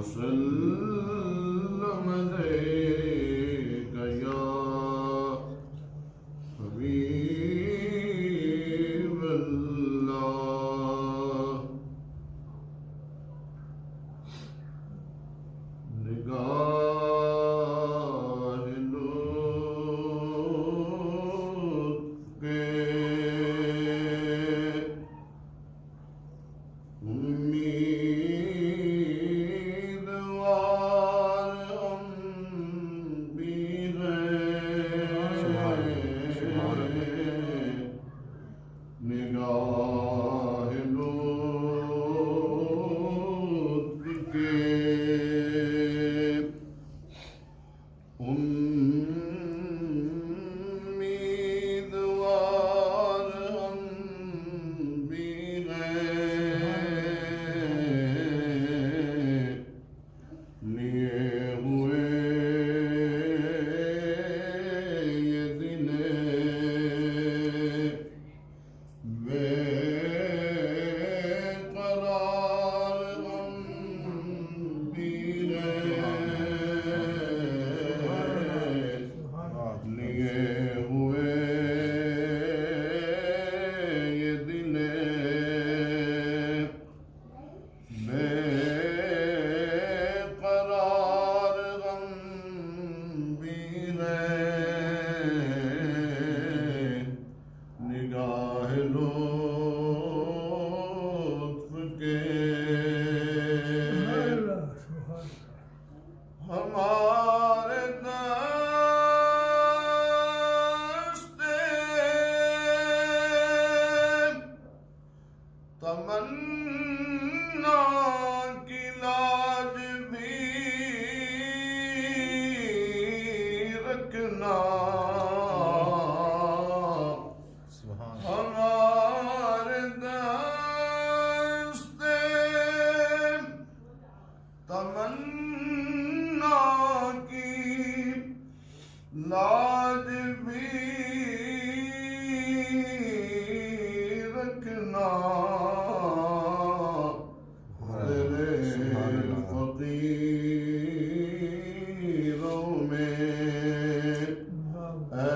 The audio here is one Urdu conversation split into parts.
وسلم عليك يا حبيب الله نگاہ لطف کے امیدوار ہم بھی ہیں نگاہ لطف کے امیدوار ہم بھی ہیں لیے ہوئے یہ دل بے قرار ہم بھی لیے ہوئے یہ دل بے قرار ہم بھی نگاہ لطف کے ہمارے دست تمنا کی لاج بھی رکھنا ہمارے دست تمنا کی لاج بھی رکھنا تیرے فقیروں میں اے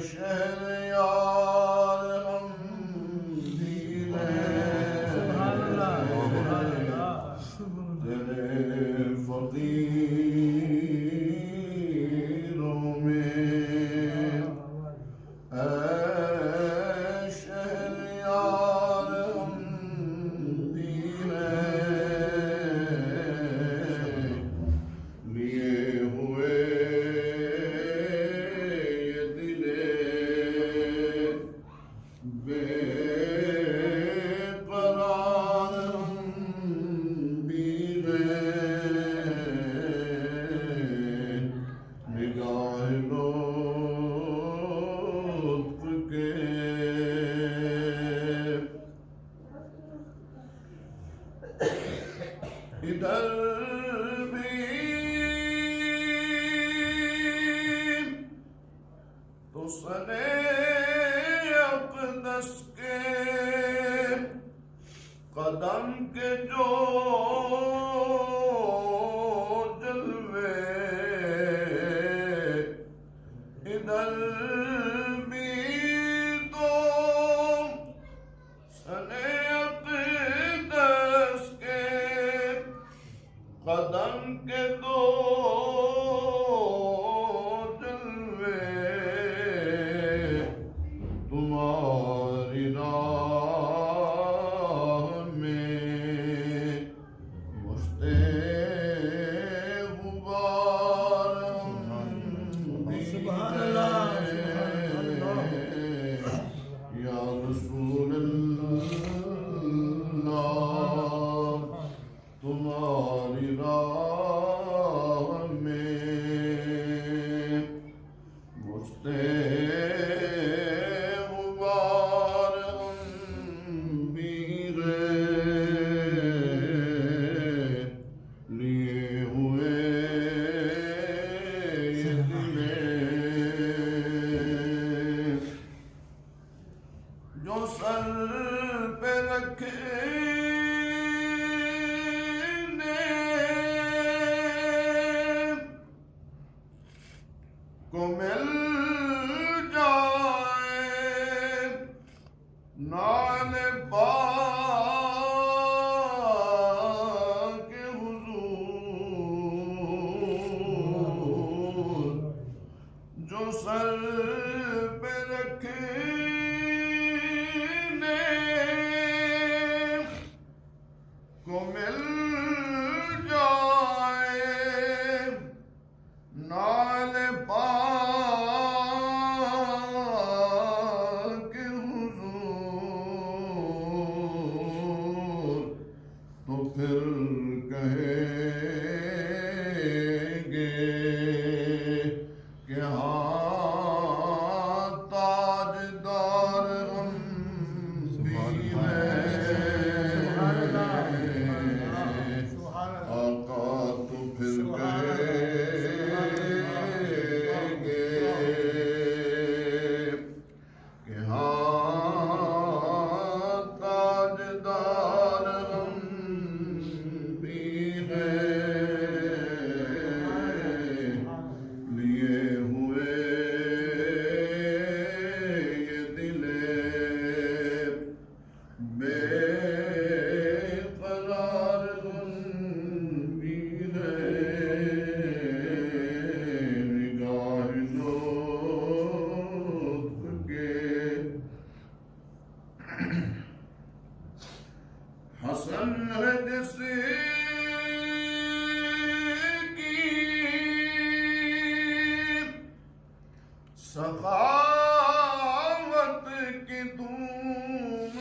شہریار ہم بھی تیرے فقیروں میں اے شہریار ہم بھی لیے ہوئے یہ دل بے قرار ہم بھی نگاہ لطف کے ادھر بھی تو سنے اقدس کے قدم کے جو جلوے ادھر بھی تو سنے اقدس کے قدم کے دو جلوے تمہاری راہ میں مشتے غبار ہم بھی یا رسول اللہ تمہاری راہ کو مل جائے نال پاک حضور تو پھر کہیں گے کہ ہاں تاجدار ہم بھی ہیں آقا تو پھر کہیں گے کہ ہاں تاجدار ہم بھی ہیں لیے ہوئے یہ دل بے قرار ہم بھی ہیں نگاہ لطف کے حسن ہے جس کی سخاوت کی دھوم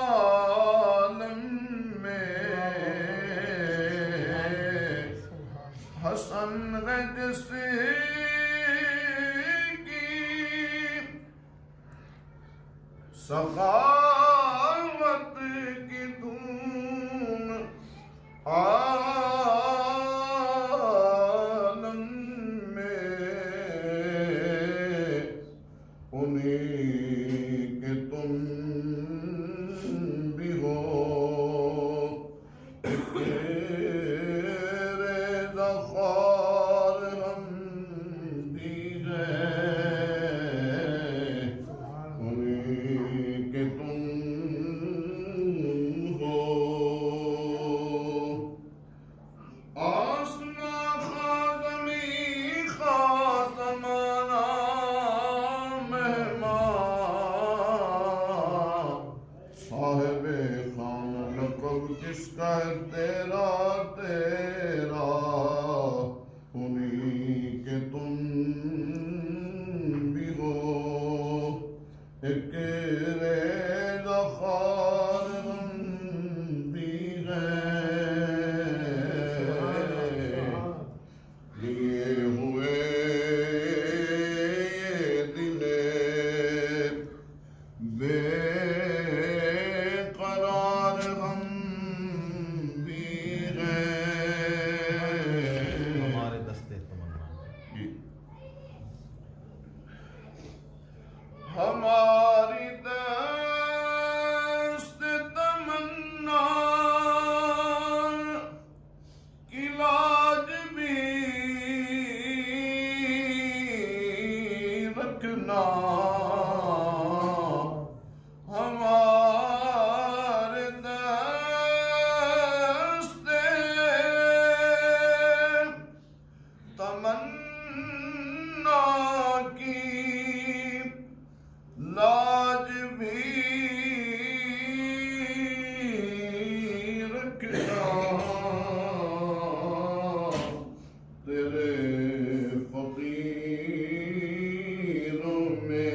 عالم میں حسن ہے جس کی سخاوت کی دھوم عالم میں انہیں کہ تم بھی ہو ریزہ خوار ہم بھی ہیں انہیں کہ تم ہو آسمان خواہ زمین خواہ زمانہ مہمان صاحب خان لقب کس کا ہے تیرا تیرا انہیں کہ تم بھی ہو ایک ریزہ خوار ہم بھی ہیں لیے ہوئے یہ دل بے قرار ہم بھی ہیں ہمارے دستے تمنا ہماری دست تمنا کی لاج بھی رکھنا ہمارے دست تمنا کی لاج بھی رکھنا تیرے فقیروں میں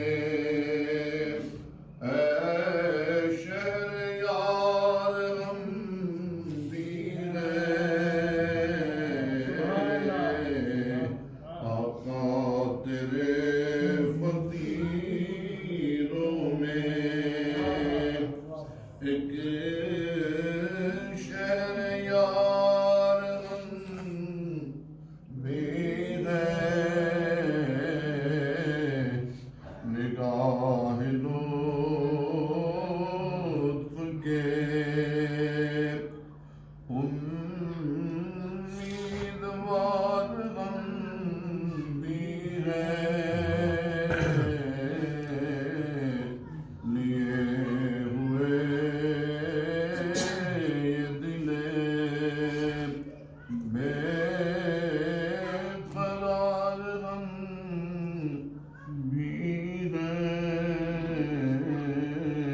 اے شہر یار ہم بھی ہیں آقا تیرے فقیروں میں ایک شہر یار ہم بھی ہیں نگاہ لطف کے امیدوار ہم بھی ہیں